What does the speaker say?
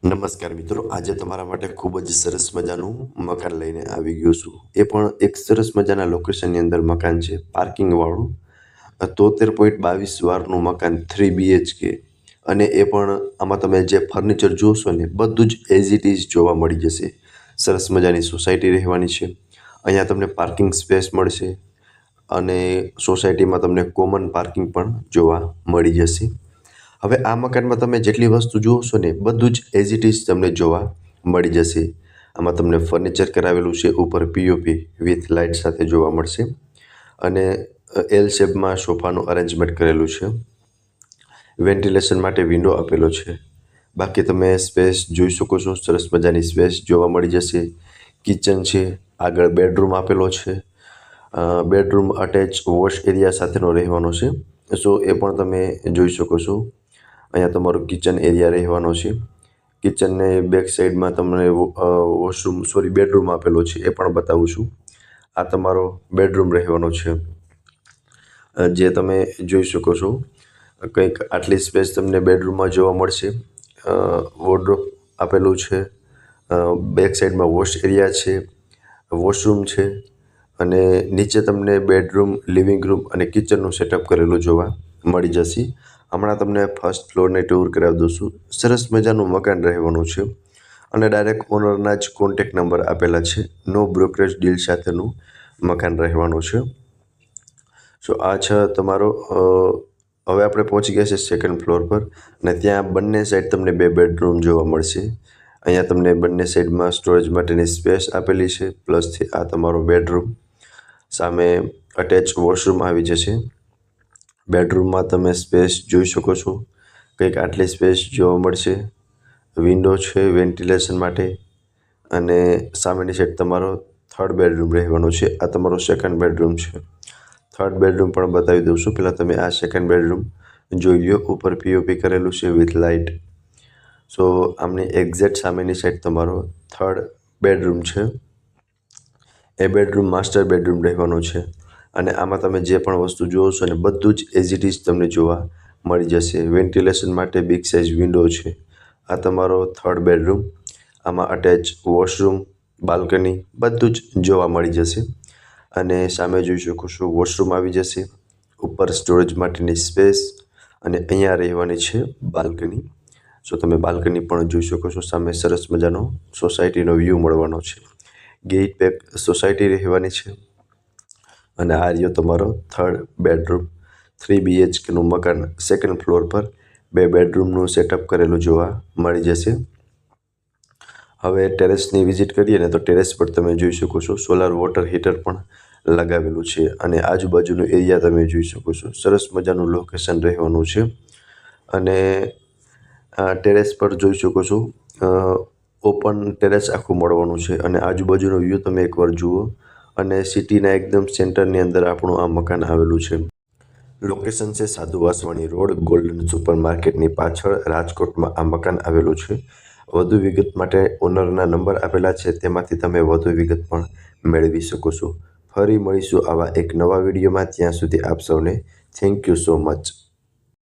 નમસ્કાર મિત્રો, આજે તમારા માટે ખૂબ જ સરસ મજાનું મકાન લઈને આવી ગયો છું. એ પણ એક સરસ મજાના લોકેશનની અંદર મકાન છે, પાર્કિંગવાળું. 73.22 વારનું મકાન 3 BHK. અને એ પણ આમાં તમે જે ફર્નિચર જોશો ને બધું જ એઝ ઇટ ઇઝ જોવા મળી જશે. સરસ મજાની સોસાયટી રહેવાની છે. અહીંયા તમને પાર્કિંગ સ્પેસ મળશે અને સોસાયટીમાં તમને કોમન પાર્કિંગ પણ જોવા મળી જશે. હવે આ મકાનમાં તમે જેટલી વસ્તુ જોશો ને બધું જ એઝ ઇટ ઇઝ તમને જોવા મળી જશે. આમાં તમને ફર્નિચર કરાવેલું છે, ઉપર પીઓપી વિથ લાઇટ સાથે જોવા મળશે અને એલ શેપમાં સોફાનું અરેન્જમેન્ટ કરેલું છે. વેન્ટિલેશન માટે વિન્ડો આપેલો છે. બાકી તમે સ્પેસ જોઈ શકો છો, સરસ મજાની સ્પેસ જોવા મળી જશે. કિચન છે, આગળ બેડરૂમ આપેલો છે. બેડરૂમ અટેચ વોશ એરિયા સાથેનો રહેવાનો છે. સો એ પણ તમે જોઈ શકો છો. અહીંયા તમારો કિચન એરિયા રહેવાનો છે. કિચનને બેક સાઈડમાં તમને બેડરૂમ આપેલો છે, એ પણ બતાવું છું. આ તમારો બેડરૂમ રહેવાનો છે, જે તમે જોઈ શકો છો. કંઈક આટલી સ્પેસ તમને બેડરૂમમાં જોવા મળશે. વોર્ડરોબ આપેલું છે. બેક સાઈડમાં વોશ એરિયા છે, વોશરૂમ છે અને નીચે તમને બેડરૂમ, લિવિંગ રૂમ અને કિચનનું સેટઅપ કરેલું જોવા મળી જશે. હમણાં તમને ફર્સ્ટ ફ્લોરની ટૂર કરાવી દઉં છું. સરસ મજાનું મકાન રહેવાનું છે અને ડાયરેક્ટ ઓનરના જ કોન્ટેક્ટ નંબર આપેલા છે. નો બ્રોકરેજ ડીલ સાથેનું મકાન રહેવાનું છે. સો આ છે તમારો. હવે આપણે પહોંચી ગયા છે સેકન્ડ ફ્લોર પર અને ત્યાં બંને સાઈડ તમને 2 બેડરૂમ જોવા મળશે. અહીંયા તમને બંને સાઈડમાં સ્ટોરેજ માટેની સ્પેસ આપેલી છે. પ્લસથી આ તમારો બેડરૂમ. સામે અટેચ વોશરૂમ આવી જશે. બેડરૂમમાં તમે સ્પેસ જોઈ શકો છો. કંઈક આટલી સ્પેસ જોવા મળશે. વિન્ડો છે વેન્ટિલેશન માટે અને સામેની સાઈડ તમારો થર્ડ બેડરૂમ રહેવાનો છે. આ તમારો સેકન્ડ બેડરૂમ છે. થર્ડ બેડરૂમ પણ બતાવી દઉં છું. પહેલાં તમે આ સેકન્ડ બેડરૂમ જોઈ લો. ઉપર પીઓપી કરેલું છે વિથ લાઇટ. સો આમની એક્ઝેક્ટ સામેની સાઈડ તમારો થર્ડ બેડરૂમ છે. એ બેડરૂમ માસ્ટર બેડરૂમ રહેવાનો છે અને આમાં તમે જે પણ વસ્તુ જુઓ છો ને બધું જ એઝ ઇટ ઇઝ તમને જોવા મળી જશે. વેન્ટિલેશન માટે બિગ સાઇઝ વિન્ડો છે. આ તમારો થર્ડ બેડરૂમ. આમાં અટેચ વોશરૂમ, બાલ્કની બધું જ જોવા મળી જશે અને સામે જોઈ શકો છો વોશરૂમ આવી જશે. ઉપર સ્ટોરેજ માટેની સ્પેસ અને અહીંયા રહેવાની છે બાલ્કની. સો તમે બાલ્કની પણ જોઈ શકો છો. સામે સરસ મજાનો સોસાયટીનો વ્યૂ મળવાનો છે. ગેટ પેક સોસાયટી રહેવાની છે અને આ રહ્યો તમારો થર્ડ બેડરૂમ. 3 BHKનું મકાન સેકન્ડ ફ્લોર પર 2 બેડરૂમનું સેટઅપ કરેલું જોવા મળી જશે. હવે ટેરેસની વિઝિટ કરીએ ને તો ટેરેસ પર તમે જોઈ શકો છો સોલાર વોટર હીટર પણ લગાવેલું છે અને આજુબાજુનો એરિયા તમે જોઈ શકો છો. સરસ મજાનું લોકેશન રહેવાનું છે અને ટેરેસ પર જોઈ શકો છો ઓપન ટેરેસ આખું મળવાનું છે અને આજુબાજુનો વ્યૂ તમે એકવાર જુઓ અને સિટીના એકદમ સેન્ટરની અંદર આપણું આ મકાન આવેલું છે. લોકેશન છે સાધુ વાસવાણી રોડ, ગોલ્ડન સુપર માર્કેટની પાછળ, રાજકોટમાં આ મકાન આવેલું છે. વધુ વિગત માટે ઓનરના નંબર આપેલા છે, તેમાંથી તમે વધુ વિગત પણ મેળવી શકો છો. ફરી મળીશું આવા એક નવા વિડીયોમાં. ત્યાં સુધી આપ સૌને થેન્ક યુ સો મચ.